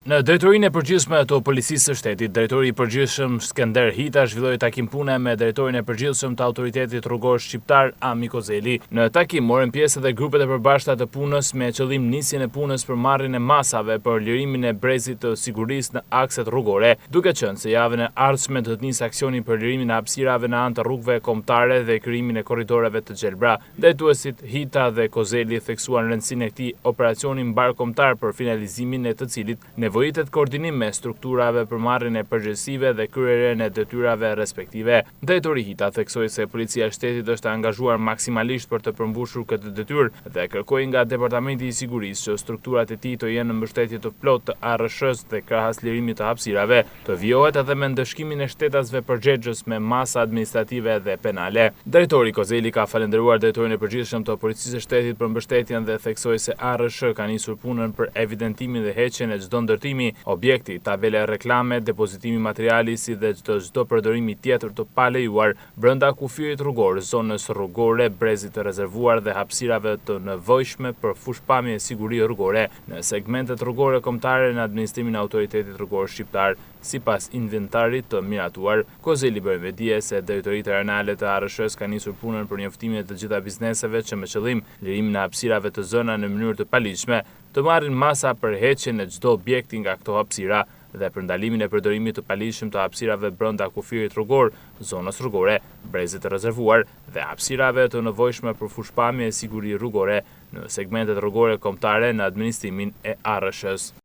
Në drejtorinë e përgjithshme të policisë së shtetit, drejtori i përgjithshëm Skënder Hita zhvilloi takim pune me drejtorin e përgjithshëm të autoritetit rrugor shqiptar Ami Kozeli. Në takim morën pjesë edhe grupet e përbashkëta të punës me qëllim nisjen e punës për marrjen e masave për lirimin e brezit të sigurisë në akset rrugore, duke qenë se javën e ardhshme do të nisë aksioni për lirimin e hapësirave në anë të rrugëve kombëtare dhe krijimin e korridoreve të gjelbra. Drejtuesit Hita dhe Kozeli theksuan rëndësinë e këtij operacioni mbarkombëtar për finalizimin e të cilit nevojitet koordinim me strukturave për marrjen e përgjegjësive dhe kryerjen e detyrave respektive. Drejtori Hita theksoi se policia e shtetit është angazhuar maksimalisht për të përmbushur këtë detyrë dhe kërkoi nga Departamenti i Sigurisë që strukturat e tij të jenë në mbështetje të plotë të ARSH-s dhe krahas lirimit të hapësirave, të vijohet edhe me ndëshkimin e shtetasve përgjegjës me masa administrative dhe penale. Drejtori Kozeli ka falendëruar drejtorin e përgjithshëm të policisë së shtetit për mbështetjen dhe theksoi se ARSH ka nisur punën për evidentimin dhe heqjen e çdo ndërtimi, objekti, tabele reklame, depozitimi materiali si dhe çdo përdorimi tjetër të palejuar brenda kufirit rrugor, zonës rrugore, brezit të rezervuar dhe hapësirave të nevojshme për fushpamje e sigurisë rrugore në segmentet rrugore kombëtare në administrimin e autoritetit rrugor shqiptar, sipas inventarit të miratuar. Kozeli bëri me dije se drejtoritë rajonale të ARSH-s ka nisur punën për njoftimin e të gjitha bizneseve që me qëllim lirimin e hapësirave të zëna në mënyrë të paligjshme, të marrin masa për heqjen e çdo objekti nga këto hapësira dhe për ndalimin e përdorimit të paligjshëm të hapësirave brenda kufirit rrugor, zonës rrugore, brezit të rezervuar dhe hapësirave të nevojshme për fushpamje e sigurisë rrugore në segmentet rrugore kombëtare në administrimin e ARSH-s.